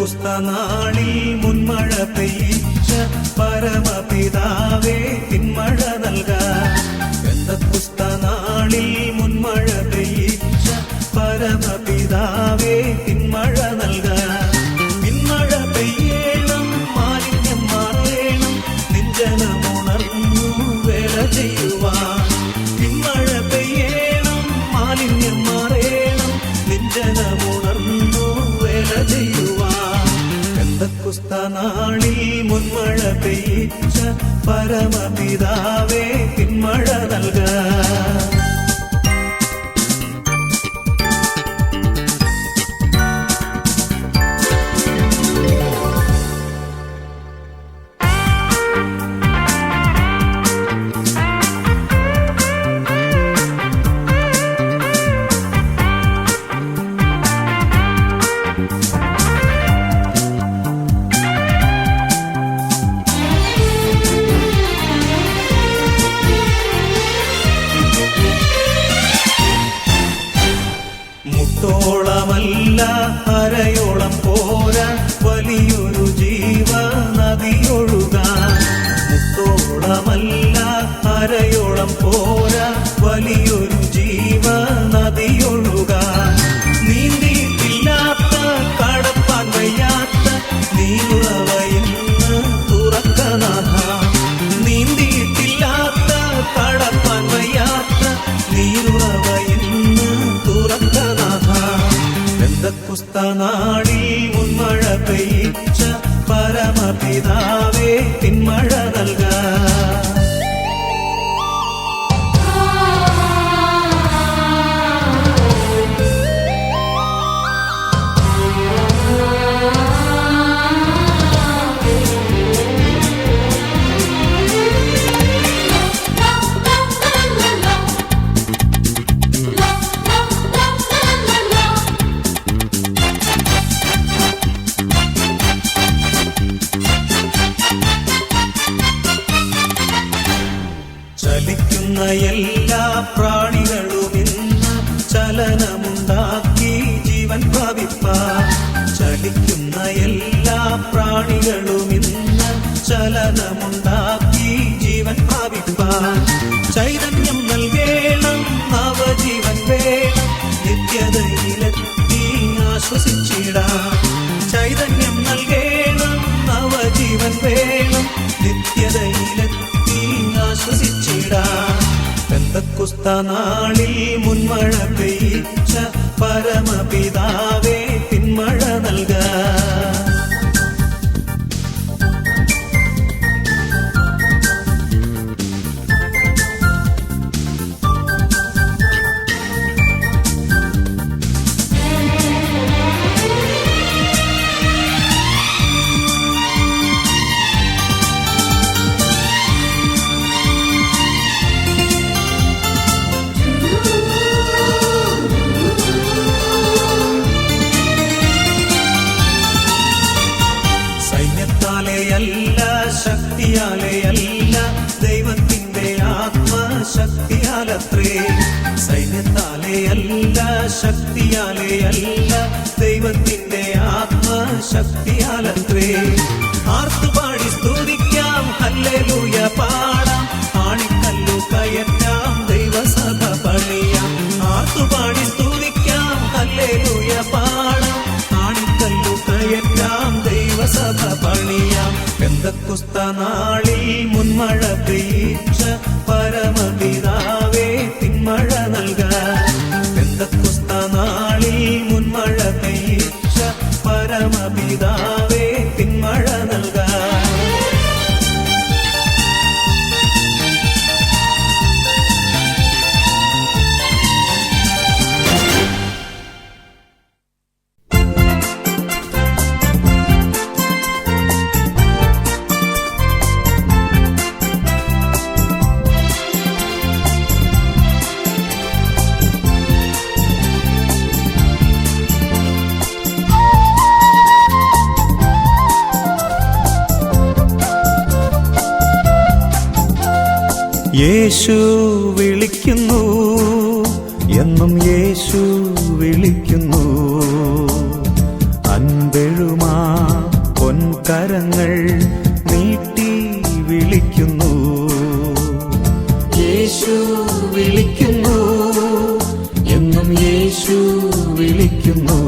പെന്തക്കുസ്തനാളിൽ മുൻമഴ പെയ്യിച്ച പരമപിതാവേ പിന്മഴ നൽകാൻ. പെന്തക്കുസ്തനാളിൽ മുൻമഴ പെയ്യിച്ച പരമപിതാവേ പിന്മഴ നൽകാൻ. പിന്മഴ പെയ്യണം, മാലിന്യം മാറേണം, നിഞ്ജനമുണർന്നു വേല ചെയ്യുവാൻ. പിന്മഴ പെയ്യണം, മാലിന്യം മാറേണം, നിഞ്ജനമുണർന്നു വേല ചെയ്യുവാൻ. പെന്തക്കുസ്തനാളിൽ മുൻമഴ പെയ്യിച്ച പരമപിതാവേ പിന്മഴ നൽകാൻ. മുട്ടോളമല്ല അരയോളം പോരാ വലിയൊരു ജീവ നദിയൊഴുകാൻ. മുട്ടോളമല്ല അരയോളം പോരാ വലിയൊരു ജീവ നദിയൊഴുകാൻ. നീന്തിയിട്ടില്ലാത്ത കടപ്പാൻ വയ്യാത്ത നീരുറവയിന്ന് തുറക്കനാഥ. നീന്തിയിട്ടില്ലാത്ത കടപ്പാൻ വയ്യാത്ത നീരുറവയിന്ന് തുറക്കനാഥ. പെന്തക്കുസ്തനാളിൽ മുൻമഴ പെയ്യിച്ച പരമപിതാവേ പിന്മഴ നൽകാൻ. ചലിക്കുന്ന എല്ലാ പ്രാണികളും ഇന്ന് ചലനമുണ്ടാക്കി ജീവൻ പ്രാപിപ്പാൻ. ചലിക്കുന്ന എല്ലാ പ്രാണികളും ഇന്ന് ചലനമുണ്ടാക്കി ജീവൻ പ്രാപിപ്പാൻ. ചൈതന്യം നൽകേണം, നവജീവൻ വേണം, നിത്യതയിലെത്തി ആശ്വസിച്ചിടാം. ചൈതന്യം നൽകേണം, നവജീവൻ വേണം, നിത്യതയിലെത്തി ആശ്വസിച്ചിടാം. പെന്തക്കുസ്തനാളിൽ മുൻമഴ പെയ്യിച്ച പരമപിതാവേ പിന്മഴ നൽകാൻ. സൈന്യത്താലെയല്ല ശക്തിയാലെയല്ല ദൈവത്തിന്റെ ആത്മശക്തിയാലത്രേ. സൈന്യത്താലെയല്ല ശക്തിയാലെയല്ല ദൈവത്തിന്റെ ആത്മശക്തിയാലത്രേ. ആർത്തുപാടി സ്തുതിക്കാം, ഹല്ലേലൂയ പാടാം, ആണിക്കല്ലു കയറ്റാം, ദൈവസഭ പണിയാം. ആർത്തുപാടി സ്തുതിക്കാം, ഹല്ലേലൂയ പാടാം, ആണിക്കല്ലു കയറ്റാം, ദൈവസഭ പണിയാം. പെന്തക്കുസ്തനാളിൽ മുൻമഴ പെയ്യിച്ച പരമപിതാവേ പിന്മഴ നൽകാൻ. പെന്തക്കുസ്തനാളിൽ മുൻമഴ പെയ്യിച്ച പരമപിതാവേ പിന്മഴ നൽകാൻ. യേശു വിളിക്കുന്നു, എന്നും യേശു വിളിക്കുന്നു. അൻപെഴുമാ പൊൻകരങ്ങൾ നീട്ടി വിളിക്കുന്നു. യേശു വിളിക്കുന്നു, എന്നും യേശു വിളിക്കുന്നു.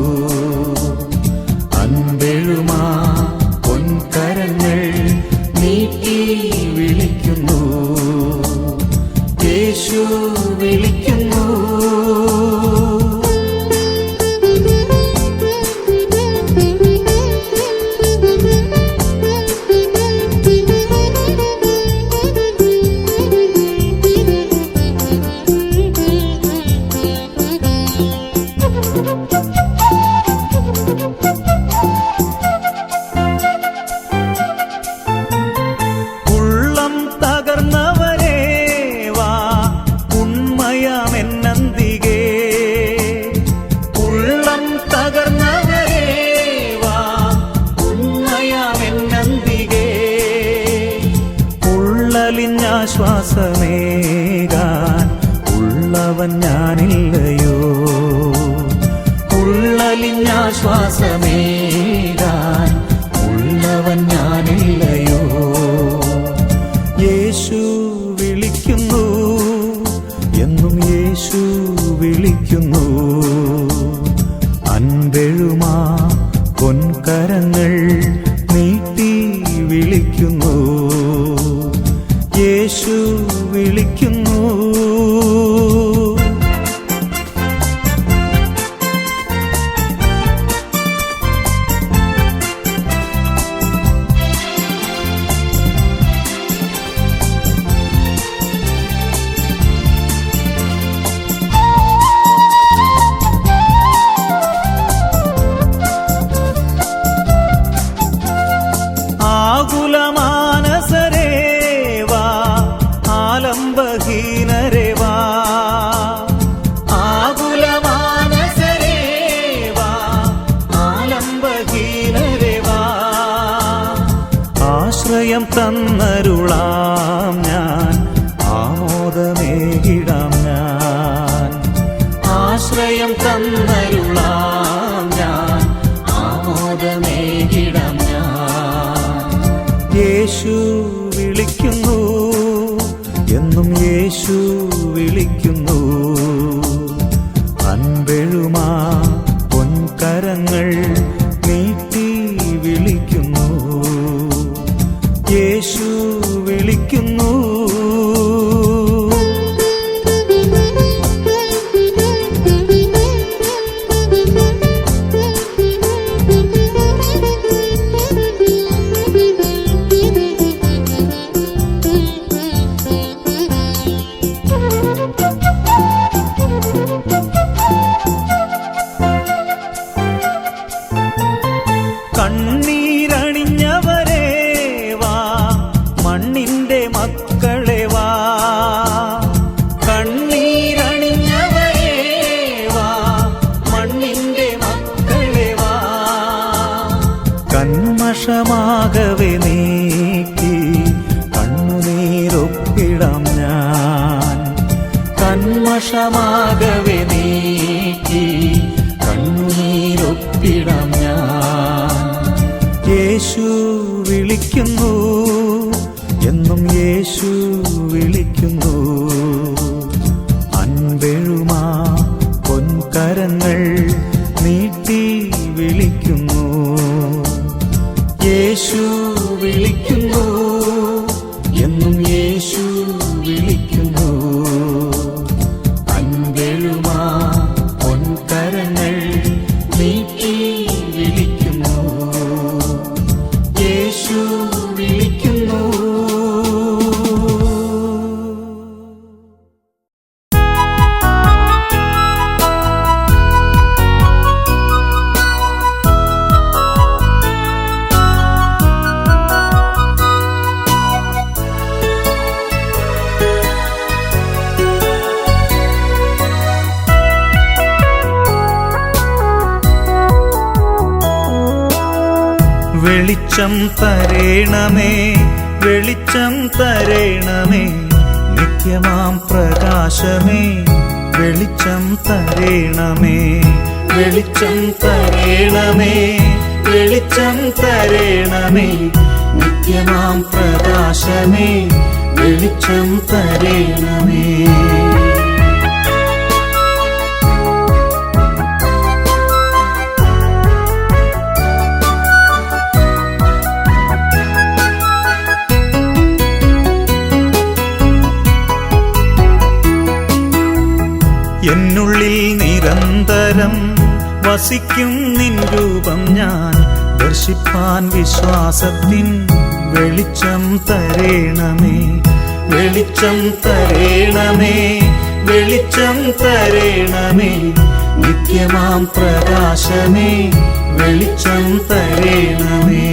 അൻപെഴുമാ പൊൻകരങ്ങൾ നീട്ടി വിളിക്കുന്നു. യേശു വിളിക്കുന്നു. ശ്വാസമേകാൻ ഉള്ളവൻ ഞാനില്ലയോ? ഉള്ളലിഞ്ഞ ശ്വാസമേകാൻ ഉള്ളവൻ ഞാനില്ലയോ? യേശു വിളിക്കുന്നു, എന്നും യേശു വിളിക്കുന്നു. അൻപെഴുമാ പൊൻകരങ്ങൾ നീട്ടി വിളിക്കുന്നു. യേശു വിളിക്കുന്നു. ആശ്രയം തന്നരുളാം ഞാൻ, ആമോദമേകിടാം ഞാൻ. ആശ്രയം തന്നരുളാം ഞാൻ, ആമോദമേകിടാം ഞാൻ. യേശു വിളിക്കുന്നു, എന്നും യേശു വിളിക്കുന്നു. അൻപെഴുമാ പൊൻകരങ്ങൾ നീട്ടി വിളിക്കുന്നു. യേശു വിളിക്കുന്നു. കണ്ണീരണിഞ്ഞവരേ വാ, മണ്ണിന്റെ മക്കളെ വാ. കണ്ണീരണിഞ്ഞവരേ വാ, മണ്ണിന്റെ മക്കളെ വാ. കന്മഷമാകവെ നീക്കി കണ്ണുനീരൊപ്പിടാം ഞാൻ. കന്മഷമാകവെ നീക്കി കണ്ണുനീരൊപ്പിടാം ഞാൻ. യേശു വിളിക്കുന്നു, എന്നും യേശു വിളിക്കുന്നു. അൻപെഴുമാ പൊൻകരങ്ങൾ നീട്ടി വിളിക്കുന്നു. യേശു വിളിക്കുന്നു, എന്നും യേശു വിളിക്കുന്നു. അൻപെഴുമാ പൊൻകരങ്ങൾ നീട്ടി വിളിക്കുന്നു. യേശു വിളിക്കുന്നു. വെളിച്ചം തരേണമേ, വെളിച്ചം തരേണമേ, നിത്യമാം പ്രകാശമേ. വെളിച്ചം തരേണമേ, വെളിച്ചം തരേണമേ, വെളിച്ചം തരേണമേ. നിത്യമാം പ്രകാശമേ വെളിച്ചം തരേണമേ. എന്നുള്ളിൽ നിരന്തരം വസിക്കും നിൻ രൂപം ഞാൻ ദർശിപ്പാൻ വിശ്വാസത്തിൻ വെളിച്ചം തരേണമേ. വെളിച്ചം തരേണമേ, വെളിച്ചം തരേണമേ. നിത്യമാം പ്രകാശമേ വെളിച്ചം തരേണമേ.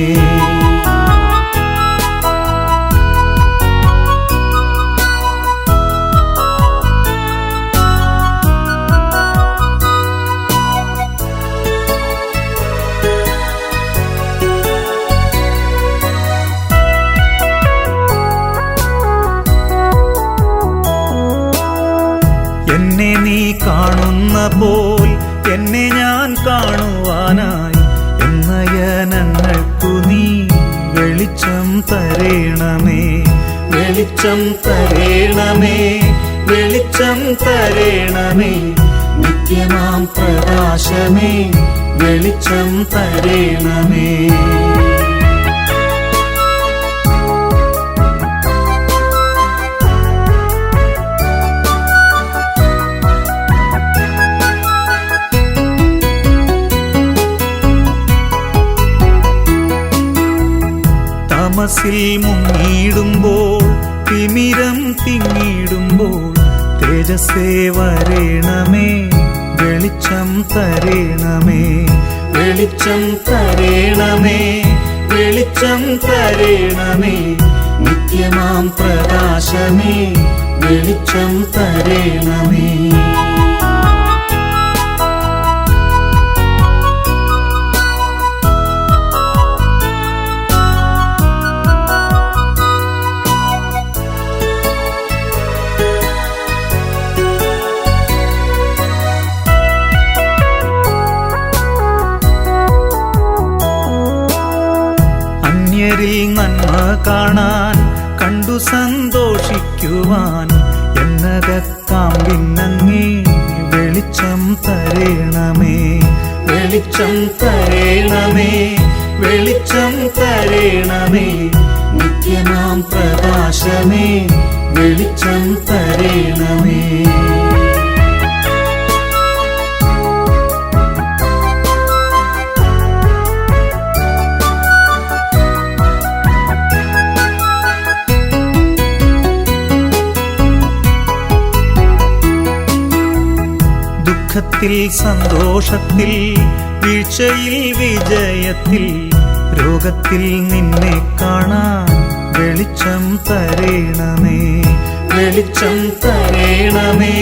എന്നെ നീ കാണുന്ന പോൽ എന്നെ ഞാൻ കാണുവാനായി എന്നയനങ്ങൾക്കു നീ വെളിച്ചം തരേണമേ. വെളിച്ചം തരേണമേ, വെളിച്ചം തരേണമേ. നിത്യമാം പ്രകാശമേ വെളിച്ചം തരേണമേ. തമസിൽ മുങ്ങിടുമ്പോൾ തിമിരം തിങ്ങിടുമ്പോൾ തേജസ്സേ വരേണമേ. വെളിച്ചം തരേണമേ, വെളിച്ചം തരേണമേ, വെളിച്ചം തരേണമേ. നിത്യമാം പ്രകാശമേ വെളിച്ചം തരേണമേ. അന്യരിൽ നന്മ കാണാൻ കണ്ടു സന്തോഷിക്കുവാൻ എന്നകക്കാമ്പിന്നങ്ങേ വെളിച്ചം തരേണമേ. വെളിച്ചം തരേണമേ, വെളിച്ചം തരേണമേ. നിത്യമാം പ്രകാശമേ വെളിച്ചം തരേണമേ. ദുഃഖത്തിൽ സന്തോഷത്തിൽ വീഴ്ചയിൽ വിജയത്തിൽ രോഗത്തിൽ നിന്നെ കാണാൻ വെളിച്ചം തരേണമേ. വെളിച്ചം തരേണമേ,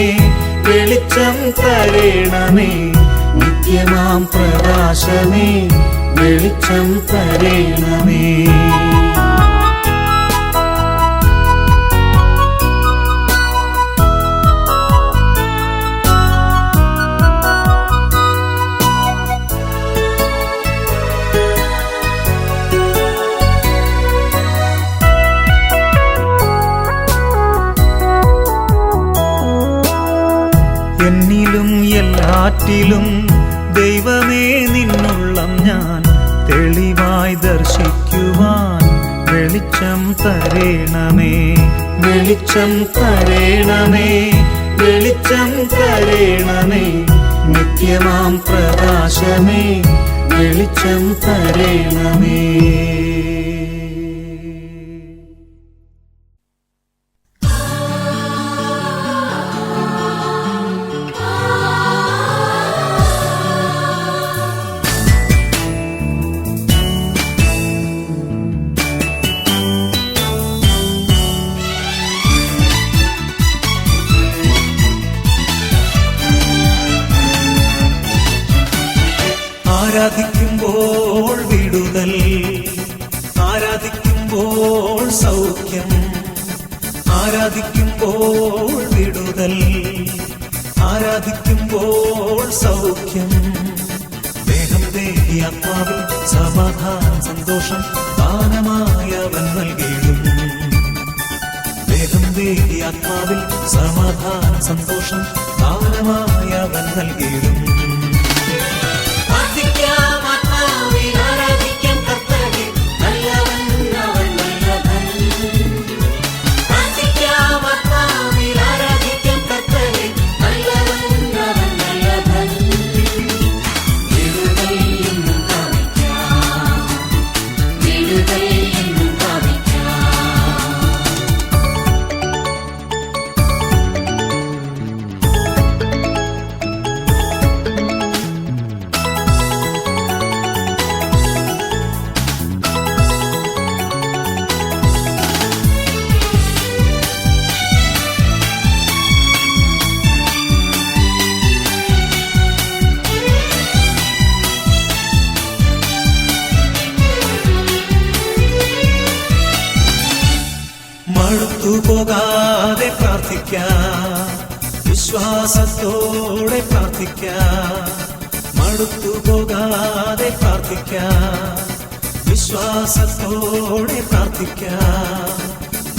വെളിച്ചം തരേണമേ. നിത്യമാം പ്രകാശമേ വെളിച്ചം തരേണമേ. എന്നിലും എല്ലാറ്റിലും ദൈവമേ നിന്നുള്ളം ഞാൻ തെളിവായി ദർശിക്കുവാൻ വെളിച്ചം തരേണമേ. വെളിച്ചം തരേണമേ, വെളിച്ചം തരേണമേ. നിത്യമാം പ്രകാശമേ വെളിച്ചം തരേണമേ. ആരാധിക്കുമ്പോൾ വിടുതൽ, ആരാധിക്കുമ്പോൾ സൗഖ്യം, ആരാധിക്കുമ്പോൾ വിടുതൽ, ആരാധിക്കുമ്പോൾ സൗഖ്യം. ദേഹം വേഗി ആത്മാവിൽ സമാധാനം സന്തോഷം ദാനമായി അവൻ നൽകിയിടും. വേഗം വേഗി ആത്മാവിൽ സമാധാനം സന്തോഷം ദാനമായി അവൻ നൽകിയിടും. മടുത്തുപോകാതെ പ്രാർത്ഥിക്കാം, വിശ്വാസത്തോടെ പ്രാർത്ഥിക്കാം. മടുത്തുപോകാതെ പ്രാർത്ഥിക്കാം, വിശ്വാസത്തോടെ പ്രാർത്ഥിക്കാം.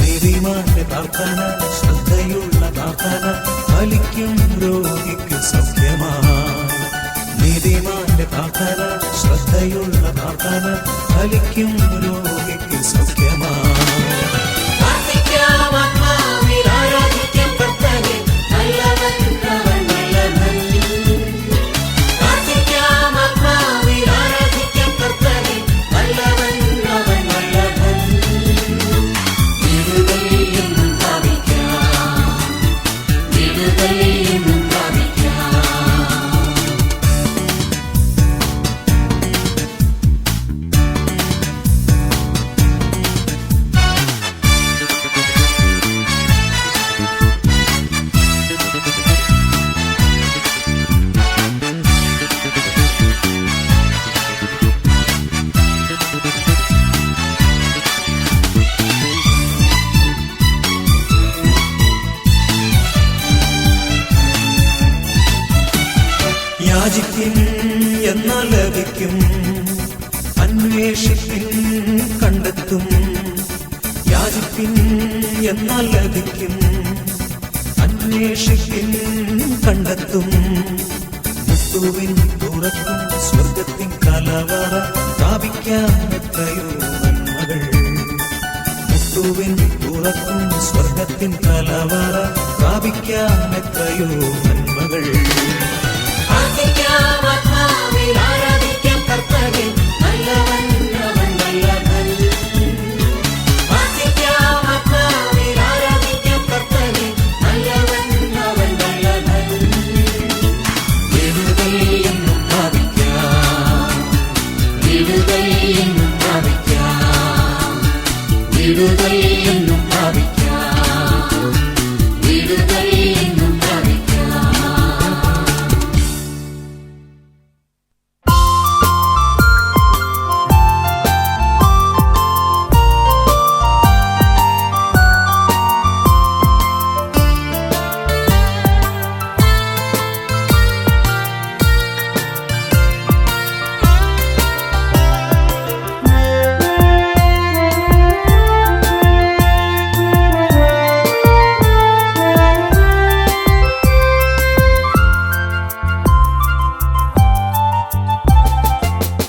നീതിമാന്റെ പ്രാർത്ഥന ശ്രദ്ധയുള്ള പ്രാർത്ഥന ഫലിക്കും രോഗിക്ക് സൗഖ്യമായി. നീതിമാന്റെ പ്രാർത്ഥന ശ്രദ്ധയുള്ള പ്രാർത്ഥന ഫലിക്കും രോഗിക്ക് സൗഖ്യമായി. യാചിപ്പിൻ എന്നാൽ ലഭിക്കും, അന്വേഷിപ്പിൻ കണ്ടെത്തും. യാചിപ്പിൻ എന്നാൽ ലഭിക്കും, അന്വേഷിപ്പിൻ കണ്ടെത്തും. മുട്ടുവിൻ തുറക്കും സ്വർഗത്തിൻ കലവറ പ്രാപിക്കാൻ എത്രയോ നന്മകൾ. മുട്ടുവിൻ തുറക്കും സ്വർഗത്തിൻ കലവറ പ്രാപിക്കാൻ എത്രയോ നന്മകൾ.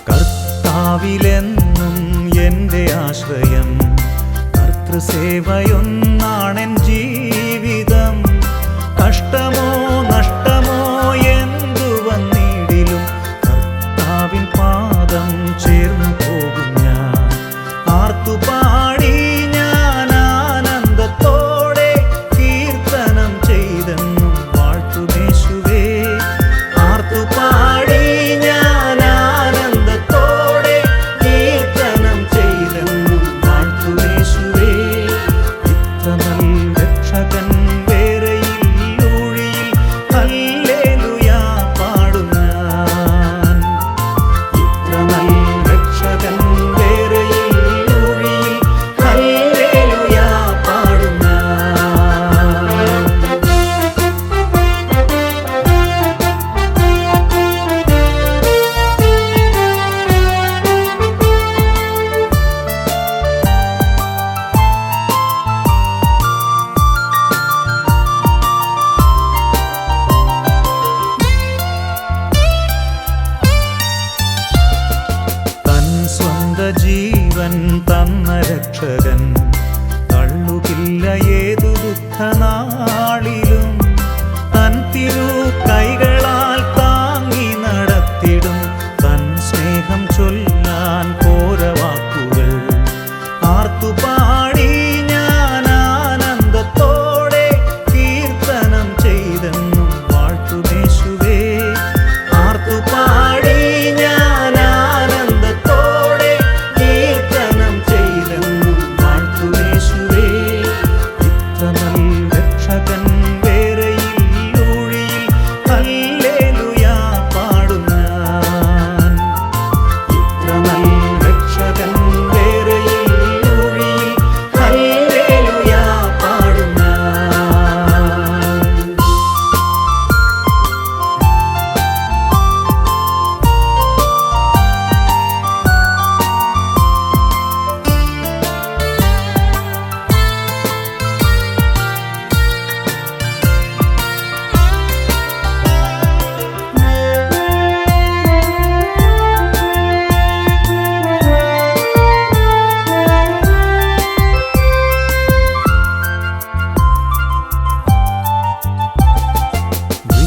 കർത്താവിലെന്നും എൻ്റെ ആശ്രയം, കർത്തൃസേവയൊന്നാണെൻ ജീവിതം. കഷ്ടമോ നഷ്ടമോ എന്തു വന്നിടിലും കർത്താവിൻ പാദം ചേർന്നു പോകും ഞാൻ. ആർത്തുപാടി ഞാൻ ആനന്ദത്തോടെ കീർത്തനം ചെയ്തെന്നും വാഴ്ത്തുമേശുവേ. ആർത്തുപാടി ഞാൻ ആനന്ദത്തോടെ കീർത്തനം ചെയ്തെന്നും വാഴ്ത്തുമേശുവേ. ഇത്ര ജീവൻ തന്ന രക്ഷകൻ തള്ളുകില്ല ഏതു ദുഃഖനാളിലും. തൻ തിരു കൈകളാൽ താങ്ങി നടത്തിടും. തൻ സ്നേഹം ചൊല്ലാൻ പോര വാക്കുകൾ. ആർത്തുപാടി ഞാൻ ആനന്ദത്തോടെ കീർത്തനം ചെയ്തെന്നും വാഴ്ത്തുമേശുവേ. ആർത്തുപാടി ഞാൻ ആനന്ദത്തോടെ കീർത്തനം ചെയ്തെന്നും വാഴ്ത്തുമേശുവേ. ഇത്ര നല്ല രക്ഷകൻ വേറെയില്ലൂഴിയിൽ ഹല്ലേലൂയാ പാടും ഞാൻ. ഇത്ര നല്ല രക്ഷകൻ വേറെയില്ലൂഴിയിൽ ഹല്ലേലൂയാ പാടും ഞാൻ.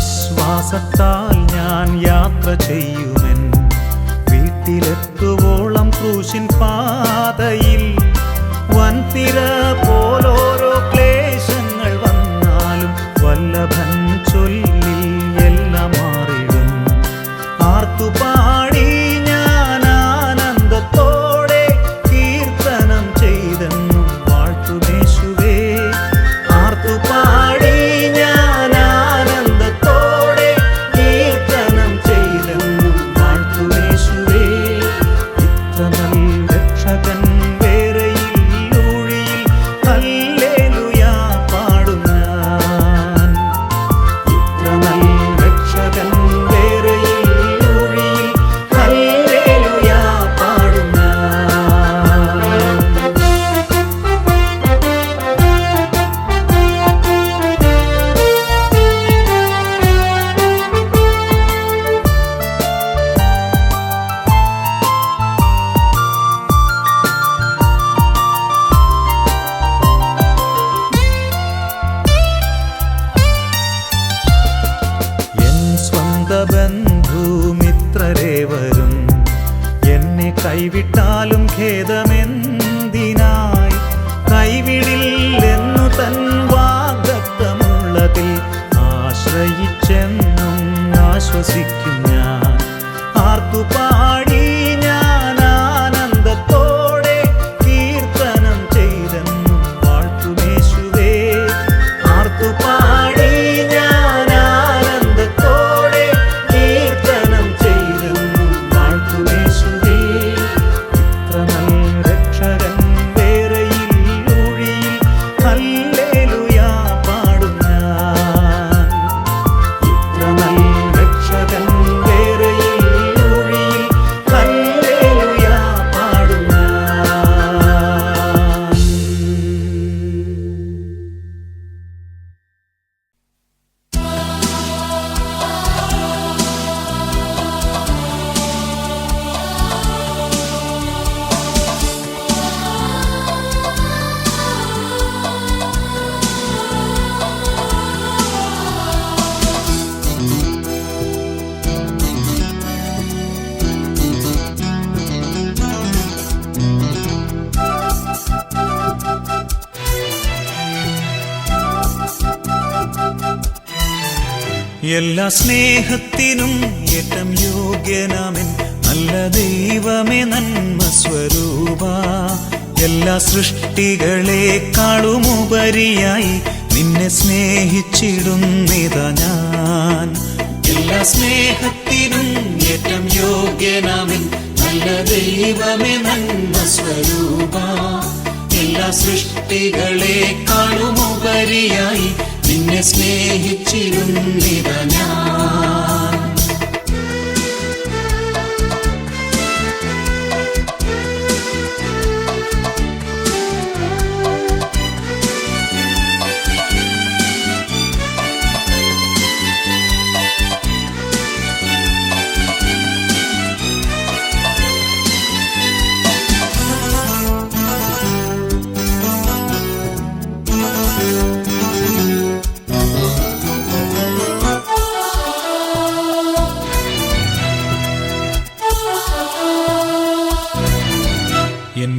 വിശ്വാസത്താൽ ഞാൻ യാത്ര ചെയ്യുമെൻ വീട്ടിലെത്തുവോളം ക്രൂശിൻ പാതയിൽ. വൻതിര പോലോരോ ക്ലേശങ്ങൾ വന്നാലും വല്ലഭൻ ചൊല്ലി എല്ലാം മാറിടും. ആർത്തുപാടി ഞാൻ ആനന്ദത്തോടെ കീർത്തനം ചെയ്തെന്നും വാഴ്ത്തുമേശുവേ. ആർത്തുപാടി ഞാൻ ആനന്ദത്തോടെ കീർത്തനം ചെയ്തെന്നും വാഴ്ത്തുമേശുവേ. ഇത്ര നല്ല രക്ഷകൻ വേറെയില്ലൂഴിയിൽ ഹല്ലേലൂയാ പാടും ഞാൻ. ഇത്ര നല്ല രക്ഷകൻ വേറെയില്ലൂഴിയിൽ ഹല്ലേലൂയാ പാടും ഞാൻ. എൻ സ്വന്ത ബന്ധുമിത്രരേവരും എന്നെ കൈവിട്ടാലും ഖേദമെന്തിനായി. കൈവിടില്ലെന്നു തൻ വാഗ്ദത്തമുള്ളതിൽ ആശ്രയിച്ചെന്നും ആശ്വസിക്കും ഞാൻ. ആർത്തുപാടി ഞാൻ ആനന്ദത്തോടെ കീർത്തനം ചെയ്തെന്നും വാഴ്ത്തുമേശുവേ. ആർത്തുപാടി ഞാൻ ആനന്ദത്തോടെ കീർത്തനം ചെയ്തെന്നും വാഴ്ത്തുമേശുവേ. ഇത്ര നല്ല രക്ഷകൻ വേറെയില്ലൂഴിയിൽ ഹല്ലേലൂയാ പാടും ഞാൻ. ഇത്ര നല്ല രക്ഷകൻ വേറെയില്ലൂഴിയിൽ ഹല്ലേലൂയാ പാടും ഞാൻ. എല്ലാ സ്നേഹത്തിനും ഏറ്റം യോഗ്യനാമൻ നല്ല ദൈവമേ നന്മ സ്വരൂപ. എല്ലാ സൃഷ്ടികളെക്കാളുമുപരിയായി നിന്നെ സ്നേഹിച്ചിടുന്നിതാ ഞാൻ. എല്ലാ സ്നേഹത്തിനും ഏറ്റം യോഗ്യനാമൻ നല്ല ദൈവമേ നന്മ സ്വരൂപ. എല്ലാ സൃഷ്ടികളെക്കാളുമുപരിയായി നിന്നെ സ്നേഹിച്ചിരുന്നിതാ ഞാൻ.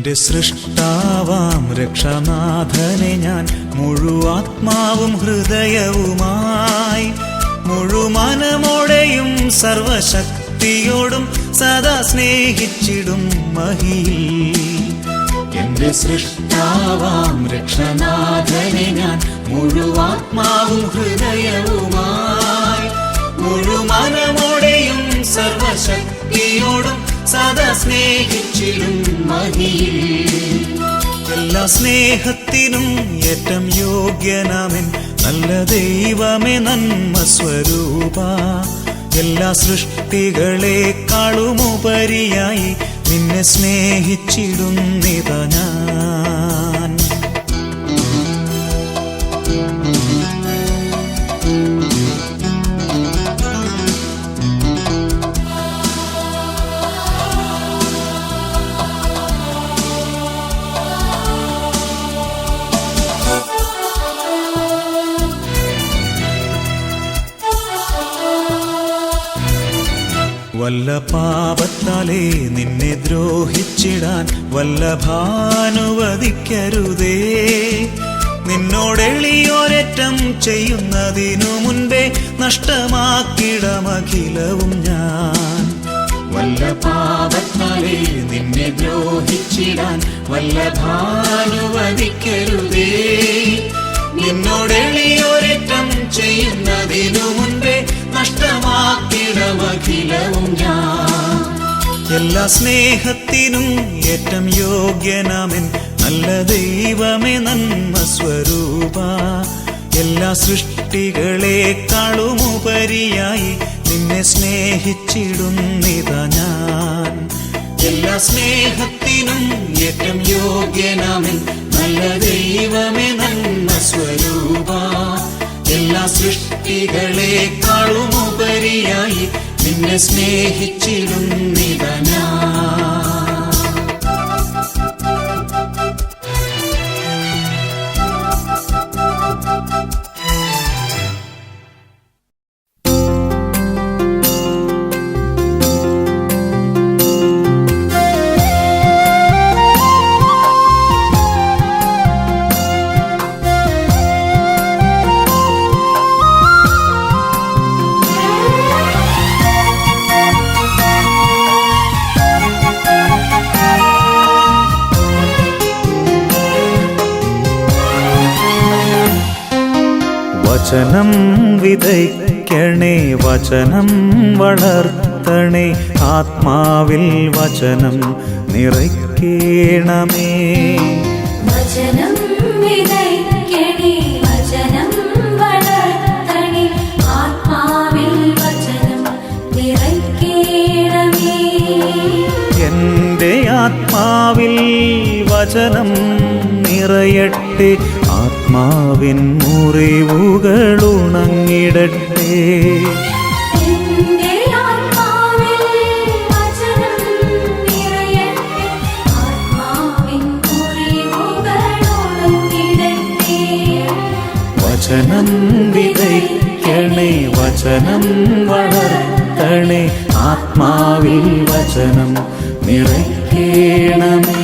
എൻ്റെ സൃഷ്ടാവാം രക്ഷനാഥനെ ഞാൻ മുഴുവാത്മാവും ഹൃദയവുമായി മുഴുമനമോടെയും സർവശക്തിയോടും സദാ സ്നേഹിച്ചിടും മഹിയിൽ. എൻ്റെ സൃഷ്ടാവാം രക്ഷനാഥനെ ഞാൻ മുഴുവാത്മാവും ഹൃദയവുമായി മുഴുമനമോടെയും സർവശക്തിയോടും സദാ സ്നേഹിച്ചിടും മഹിയിൽ. എല്ലാ സ്നേഹത്തിനും ഏറ്റം യോഗ്യനാമൻ നല്ല ദൈവമേ നന്മ സ്വരൂപ. എല്ലാ സൃഷ്ടികളെക്കാളുമുപരിയായി നിന്നെ സ്നേഹിച്ചിടുന്നിതാ ഞാൻ. വല്ല പാപത്താലേ നിന്നെ ദ്രോഹിച്ചിടാൻ വല്ലഭാനുവദിക്കരുതേ. നിന്നോടെളിയോരറ്റം ചെയ്യുന്നതിനു മുൻപേ നഷ്ടമാക്കിടമഖിലവും ഞാൻ. വല്ല പാപത്താലേ നിന്നെ ദ്രോഹിച്ചിടാൻ വല്ലഭാനുവദിക്കരുതേ. നിന്നോടെളിയോരറ്റം ചെയ്യുന്നതിനു മുൻപേ നഷ്ടമാക്കിടമഖിലവും ഞാൻ. എല്ലാ സ്നേഹത്തിനും ഏറ്റം യോഗ്യനാമൻ നല്ല ദൈവമേ നന്മ സ്വരൂപ. എല്ലാ സൃഷ്ടികളെക്കാളുമുപരിയായി നിന്നെ സ്നേഹിച്ചിടുന്നിതാ ഞാൻ. എല്ലാ സ്നേഹത്തിനും ഏറ്റം യോഗ്യനാമൻ നല്ല ദൈവമേ നന്മ സ്വരൂപ. എല്ലാ സൃഷ്ടികളെക്കാളുമുപരിയായി നിന്നെ സ്നേഹിച്ചിടുന്നിതാ ഞാൻ. വചനം വിതയ്ക്കണേ, വചനം വളർത്തണേ, ആത്മാവിൽ വചനം നിറയ്ക്കണമേ. വചനം വിതയ്ക്കണേ, വചനം വളർത്തണേ, ആത്മാവിൽ വചനം നിറയ്ക്കണമേ. എൻ്റെ ആത്മാവിൽ വചനം നിറയട്ടെ, ആത്മാവിൻ മുറിവുകൾ ഉണങ്ങിടട്ടെ. എൻ്റെ ആത്മാവിൽ വചനം നിറയട്ടെ, ആത്മാവിൻ മുറിവുകൾ ഉണങ്ങിടട്ടെ. വചനം വിതയ്ക്കണേ, വചനം വളർത്തണേ, ആത്മാവിൽ വചനം നിറയ്ക്കണമേ.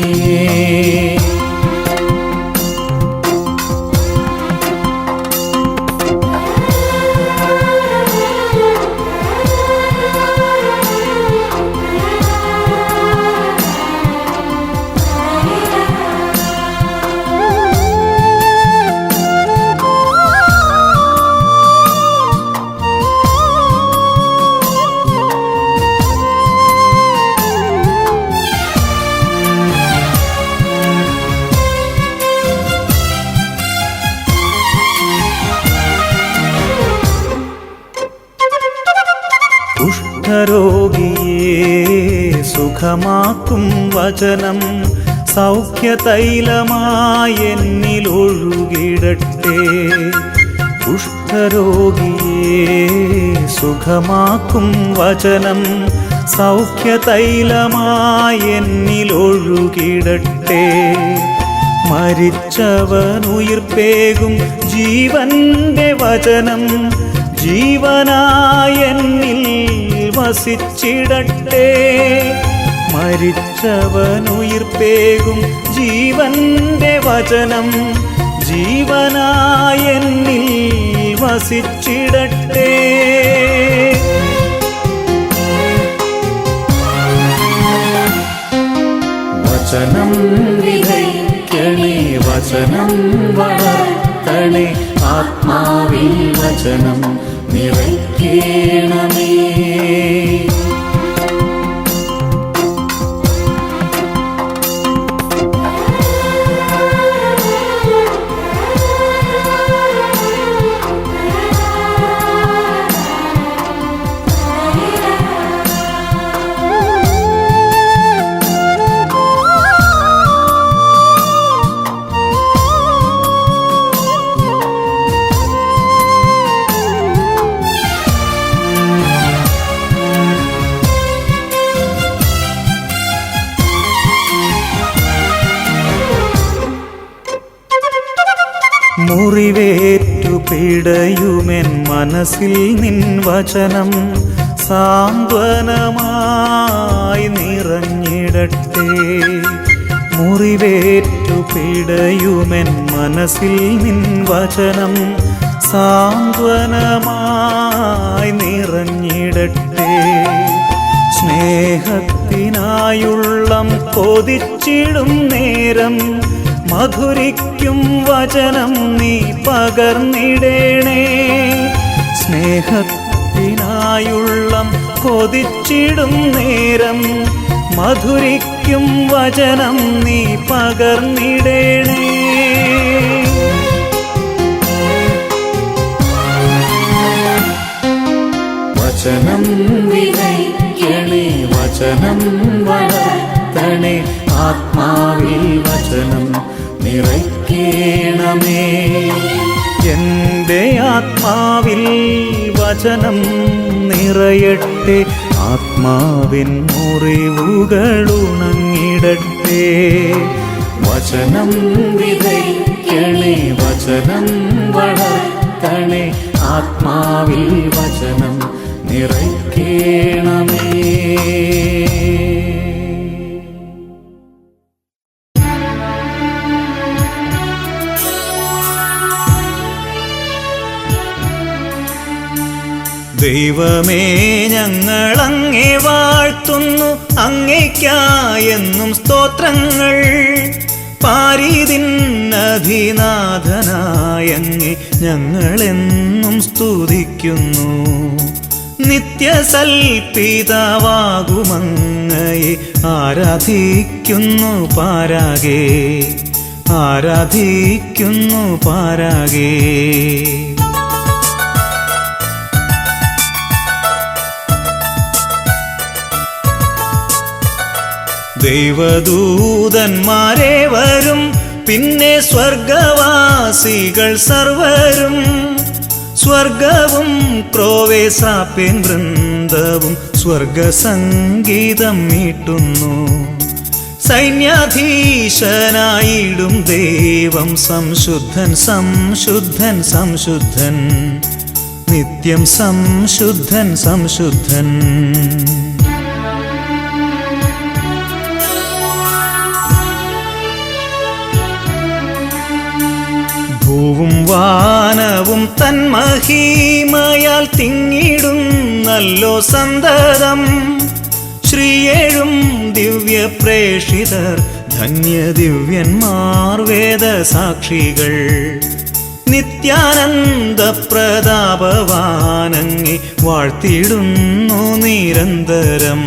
കുഷ്ഠരോഗിയെ സുഖമാക്കും വചനം സൗഖ്യതൈലമായി എന്നിൽ ഒഴുകിടട്ടെ. കുഷ്ഠരോഗിയെ സുഖമാക്കും വചനം സൗഖ്യതൈലമായി എന്നിൽ ഒഴുകിടട്ടെ. മരിച്ചവൻ ഉയിർപ്പേകും ജീവന്റെ വചനം ജീവനായി എന്നിൽ വസിച്ചിടട്ടെ. മരിച്ചവനുയിർപ്പേകും ജീവന്റെ വചനം ജീവനായെന്നിൽ വസിച്ചിടട്ടെ. വചനം വിതയ്ക്കണേ, വചനം വളർത്തണേ, ആത്മാവിൽ വചനം നിറയ്ക്കണമേ. മുറിവേറ്റു പിടയുമെൻ മനസ്സിൽ നിൻ വചനം സാന്ത്വനമായി നിറഞ്ഞിടട്ടെ. മുറിവേറ്റു പിടയുമെൻ മനസ്സിൽ നിൻ വചനം സാന്ത്വനമായി നിറഞ്ഞിടട്ടെ. സ്നേഹത്തിനായുള്ളം കൊതിച്ചിടും നേരം മധുരിക്കും വചനം നീ പകർന്നിടണേ. സ്നേഹത്തിനായുള്ളം കൊതിച്ചിടും നേരം മധുരിക്കും വചനം നീ പകർന്നിടണേ. വചനം വിതയ്ക്കണേ, വചനം വളർത്തണേ, ആത്മാവിൽ വചനം നിറയ്ക്കണമേ. എൻ്റെ ആത്മാവിൽ വചനം നിറയട്ടെ, ആത്മാവിൻ മുറിവുകളുണങ്ങിടട്ടെ. വചനം വിതയ്ക്കണേ, വചനം വളർത്തണേ, ആത്മാവിൽ വചനം നിറയ്ക്കണമേ. ദൈവമേ, ഞങ്ങളങ്ങേ വാഴ്ത്തുന്നു, അങ്ങേയ്ക്കായെന്നും സ്തോത്രങ്ങൾ. പാരിതിന്നധിനാഥനായങ്ങേ ഞങ്ങളെന്നും സ്തുതിക്കുന്നു. നിത്യസൽപിതാവാകുമങ്ങയെ ആരാധിക്കുന്നു പാരാകെ, ആരാധിക്കുന്നു പാരാകെ. ദൈവദൂതന്മാരെ വരും, പിന്നെ സ്വർഗവാസികൾ സർവരും. സ്വർഗവും ക്രോവേസാപ്യൻ വൃന്ദവും സ്വർഗസംഗീതം മീട്ടുന്നു. സൈന്യാധീശനായിടും ദൈവം സംശുദ്ധൻ, സംശുദ്ധൻ, സംശുദ്ധൻ, നിത്യം സംശുദ്ധൻ, സംശുദ്ധൻ. ഭൂവും വാനവും തന്മഹീമയാൽ തിങ്ങിടുന്നല്ലോ സന്തതം. ശ്രീയേഴും ദിവ്യപ്രേഷിതർ, ധന്യദിവ്യന്മാർ, വേദസാക്ഷികൾ. നിത്യാനന്ദ പ്രതാപവാനങ്ങി വാഴ്ത്തിടുന്നു നിരന്തരം,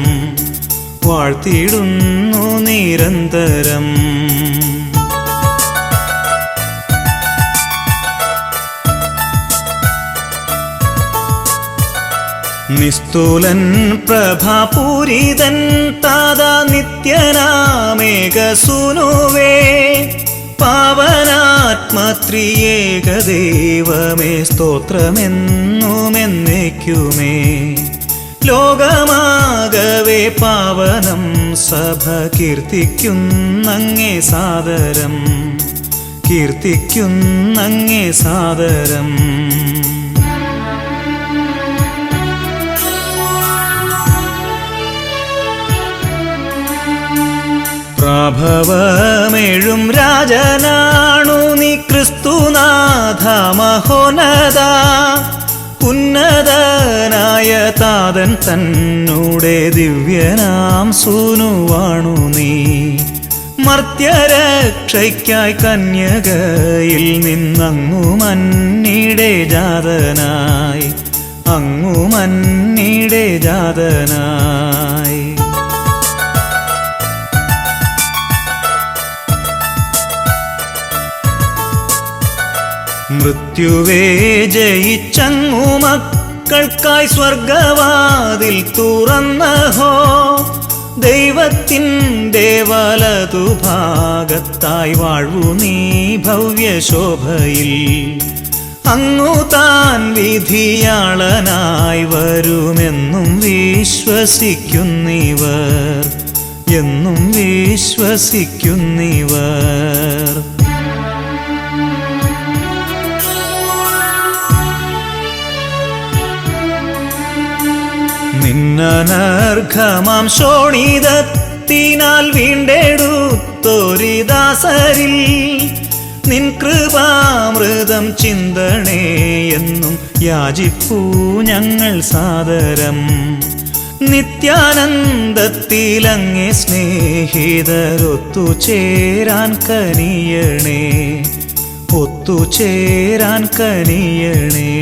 വാഴ്ത്തിടുന്നു നിരന്തരം. നിസ്തുലൻ പ്രഭാപൂരിതൻ താതാ നിത്യനാമേകസൂനുവേ. പാവനാത്മത്രിയേകദൈവമേ, സ്തോത്രമെന്നുമെന്നേക്കുമേ. ലോകമാകവേ പാവനം സഭ കീർത്തിക്കുന്നങ്ങേ സാദരം, കീർത്തിക്കുന്നങ്ങേ സാദരം. പ്രാഭവമേഴും രാജനാണു നീ ക്രിസ്തുനാഥ മഹോന്നത. ഉന്നതനായ താതൻ തന്നൂടെ ദിവ്യനാം സൂനുവാണു നീ. മർത്യരക്ഷയ്ക്കായി കന്യകയിൽ നിന്നങ്ങു മന്നീടെ ജാതനായി, അങ്ങു മന്നീടെ ജാതനായി. മൃത്യുവേ ജയിച്ചങ്ങു മക്കൾക്കായി സ്വർഗവാതിൽ തുറന്നഹോ. ദൈവത്തിൻ്റെ വലതു ഭാഗത്തായി വാഴ്വു നീ ഭവ്യശോഭയിൽ. അങ്ങു താൻ വിധിയാളനായി വരുമെന്നും വിശ്വസിക്കുന്നിവർ, എന്നും വിശ്വസിക്കുന്നിവർ. നിന്നനർഘമാം ശോണിതത്തിനാൽ വീണ്ടെടുത്തൊരിദാസരിൽ നിൻ കൃപാമൃതം ചിന്തണേ എന്നും യാചിപ്പൂ ഞങ്ങൾ സാദരം. നിത്യാനന്ദത്തിലങ്ങേ സ്നേഹിതരൊത്തുചേരാൻ കനിയണേ, ഒത്തുചേരാൻ കനിയണേ.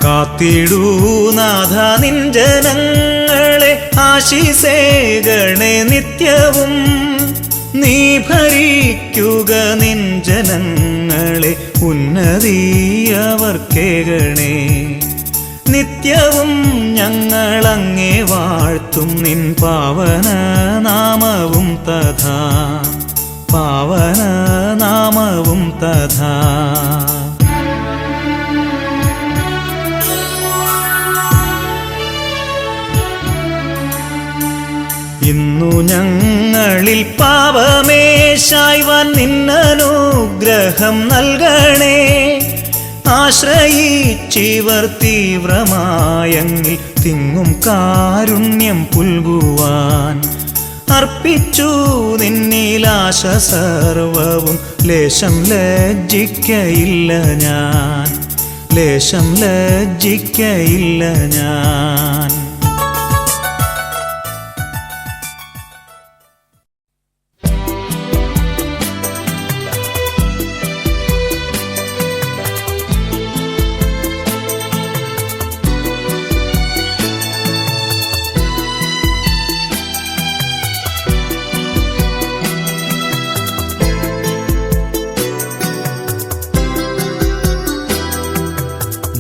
കാത്തിടൂ നാഥ നിൻ ജനങ്ങളെ, ആശിസേകണേ നിത്യവും. നീ ഭരിക്കുക നിൻ ജനങ്ങളെ, ഉന്നതിയവർക്കേകണേ. നിത്യവും ഞങ്ങളങ്ങേ വാഴ്ത്തും നിൻ പാവന നാമവും തഥാ, പാവന നാമവും തഥാ. ഇന്നു ഞങ്ങളിൽ പാപമേശായ്വാൻ നിന്നനുഗ്രഹം നൽകണേ. ആശ്രയിച്ചിവർ തീവ്രമായങ്ങിൽ തിങ്ങും കാരുണ്യം പുൽകുവാൻ. അർപ്പിച്ചു നിന്നിലാശ സർവവും, ലേശം ലജ്ജിക്കയില്ല ഞാൻ, ലേശം ലജ്ജിക്കയില്ല ഞാൻ.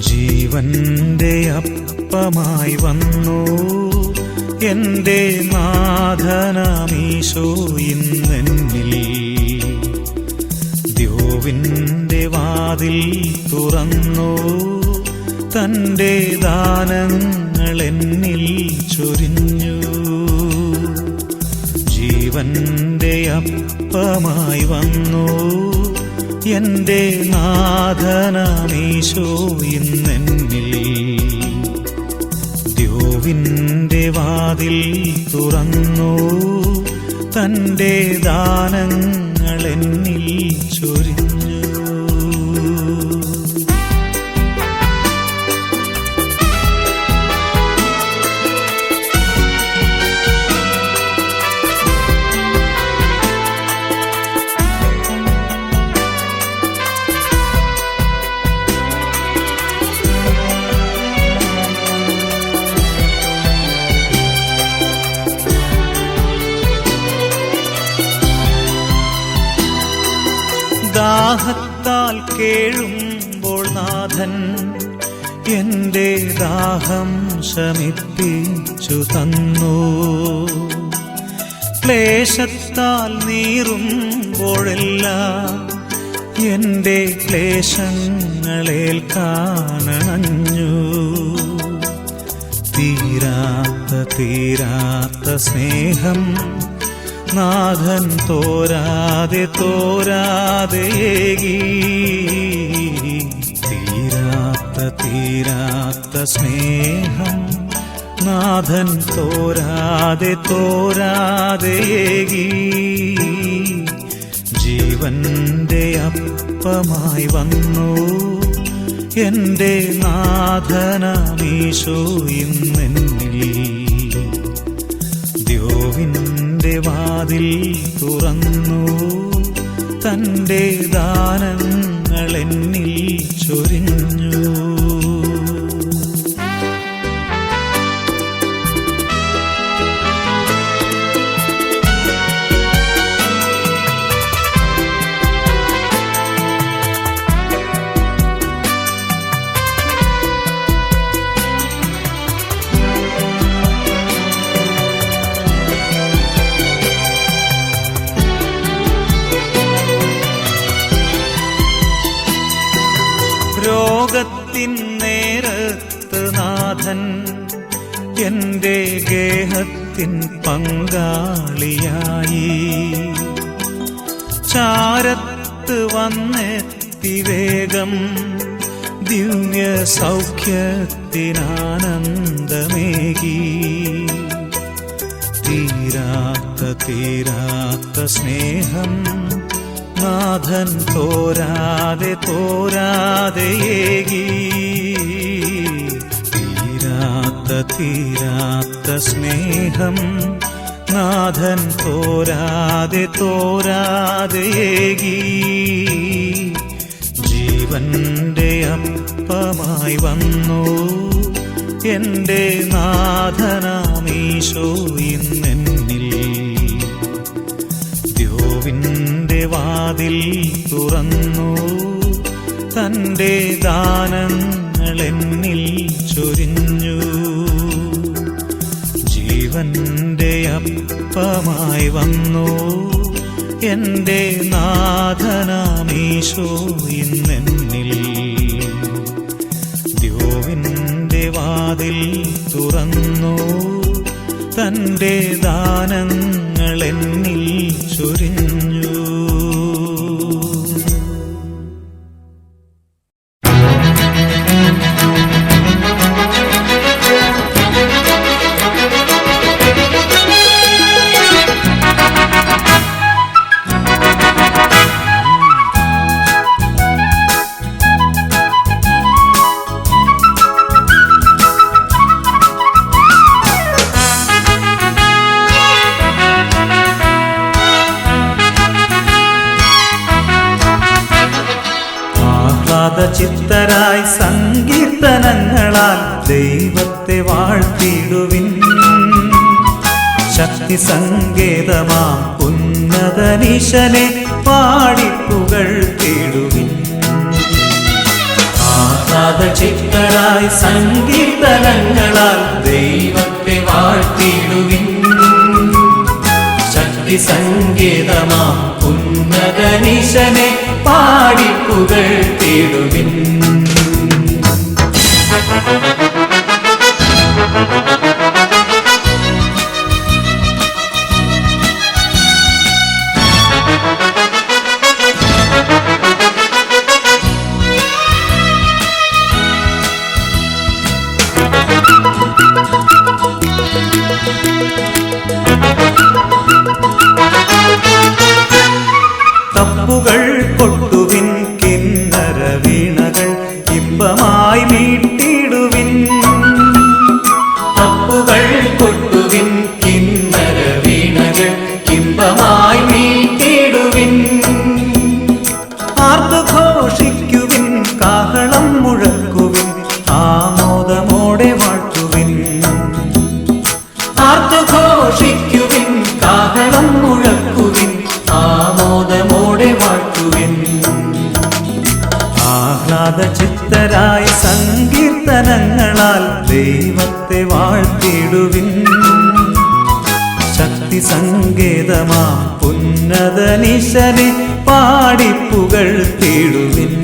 ജീവന്റെ അപ്പമായി വന്നു എൻ്റെ നാഥനാമീശോ ഇന്നെന്നിൽ. ദ്യോവിൻ്റെ വാതിൽ തുറന്നു തൻ്റെ ദാനങ്ങൾ എന്നിൽ ചൊരിഞ്ഞു. ജീവന്റെ അപ്പമായി വന്നു എൻ്റെ നാഥനാമീശോ ഇന്നെന്നിൽ. ദ്യോവിൻ്റെ വാതിൽ തുറന്നു തൻ്റെ ദാനങ്ങൾ എന്നിൽ ചൊരിഞ്ഞു. ദാഹത്താൽ കേഴുമ്പോൾ നാഥൻ എൻ്റെ ദാഹം ശമിപ്പിച്ചു തന്നു. ക്ലേശത്താൽ നീറുമ്പോഴെല്ലാം എൻ്റെ ക്ലേശങ്ങളേൽക്കാനണഞ്ഞു. തീരാത്ത സ്നേഹം നാഥൻ തോരാതെ തോരാതെ ഏകി. തീരാത്ത തീരാത്ത സ്നേഹം നാഥൻ തോരാതെ തോരാതെയേകി ജീവന്റെ അപ്പമായി വന്നു എന്റെ നാഥനാമീശോ ഇന്നെന്നിൽ ദ്യോവിന്റെ വാതിൽ തുറന്നു തന്റെ ദാനങ്ങൾ എന്നിൽ ചൊരിഞ്ഞു. രോഗത്തിൻ നേരത്ത് നാഥൻ എന്റെ ഗേഹത്തിൻ പങ്കാളിയായി ചാരത്ത് വന്നെത്തി വേഗം ദിവ്യ സൗഖ്യത്തിനാനന്ദമേകി തീരാത്ത സ്നേഹം നാഥൻ തോരാതെ തോരാതെയേകി തീരാത്ത സ്നേഹം നാഥൻ തോരാതെ തോരാതെയേകി ജീവന്റെ അപ്പമായി വന്നു എന്റെ നാഥനാമീശോ ഇന്നെന്നിൽ ദ്യോവിന്റെ വാതിൽ തുറന്നു തന്റെ ദാനങ്ങൾ എന്നിൽ ചൊരിഞ്ഞു. ജീവന്റെ അപ്പമായി വന്നു എന്റെ നാഥനാമീശോ ഇന്നെന്നിൽ ദ്യോവിന്റെ വാതിൽ തുറന്നു തന്റെ ദാനങ്ങൾ എന്നിൽ ചൊരിഞ്ഞു. ചിത്തരായി സങ്കീർത്തനങ്ങളാൽ ദൈവത്തെ വാഴ്ത്തിടുവിൻ. ശക്തി സങ്കേതമാം ഉന്നതനീശനെ പാടിപ്പുകഴ്ത്തിടുവിൻ. ചിത്തരായി സങ്കീർത്തനങ്ങളാൽ ദൈവത്തെ വാഴ്ത്തിടുവിൻ. ശക്തി സങ്കേതമാം ഉന്നതനീശനെ പാടിപ്പുകഴ്ത്തിടുവിൻ. തപ്പുകൾ കൊട്ടുവിൻ, കിന്നര വീണകൾ ഇമ്പമായി മീട്ടിടുവിൻ. തപ്പുകൾ കൊട്ടുവിൻ, കിന്നര വീണകൾ ഇമ്പമായി മീട്ടിടുവിൻ. ആർത്തുഘോഷിക്കുവിൻ, കാഹളം മുഴക്കുവിൻ, ആമോദമോടെ വാഴ്ത്തുവിൻ. ആർത്തുഘോഷിക്കുവിൻ, കാഹളം മുഴക്കുവിൻ, ആമോദമോടെ വാഴ്ത്തുവിൻ. ആഹ്ലാദചിത്തരായി സങ്കീർത്തനങ്ങളാൽ ദൈവത്തെ വാഴ്ത്തിടുവിൻ. ശക്തി സങ്കേതമാം ഉന്നതനീശനെ പാടിപ്പുകഴ്ത്തിടുവിൻ.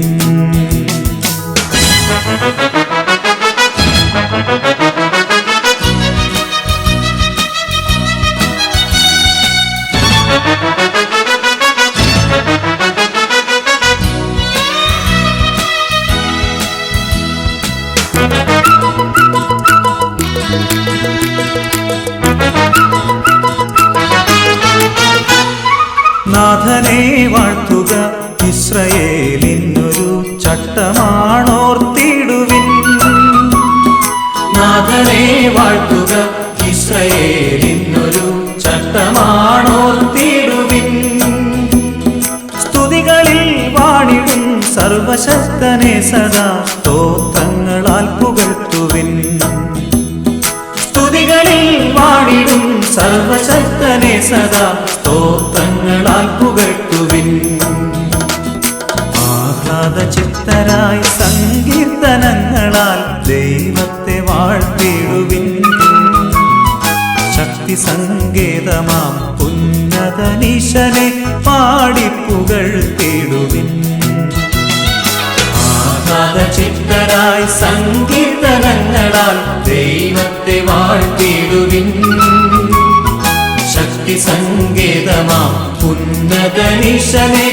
നാഥനെ വാഴ്ത്തുക, ഇസ്രയേലിനൊരു ചട്ടമാണോർത്തിടുവിൻ. നാഥനെ വാഴ്ത്തുക, ഇസ്രയേലിനൊരു ചട്ടമാണോർത്തിടുവിൻ. സ്തുതികളിൽ വാണിടും സർവശക്തനെ സദാ സ്തോത്രങ്ങളാൽ പുകഴ്ത്തുവിൻ. സ്തുതികളിൽ വാണിടും സർവശക്തനെ സദാ സ്തോത്രങ്ങളാൽ പുകഴ്ത്തുവിൻ. ആഹ്ലാദചിത്തരായി സങ്കീർത്തനങ്ങളാൽ ദൈവത്തെ വാഴ്ത്തിടുവിൻ. ശക്തി സങ്കേതമാം ഉന്നതനീശനെ പാടിപ്പുകഴ്ത്തിടുവിൻ. ആഹ്ലാദചിത്തരായി സങ്കീർത്തനങ്ങളാൽ ദൈവത്തെ വാഴ്ത്തിടുവിൻ. ശക്തി സങ്കേതമാം ഉന്നതനീശനെ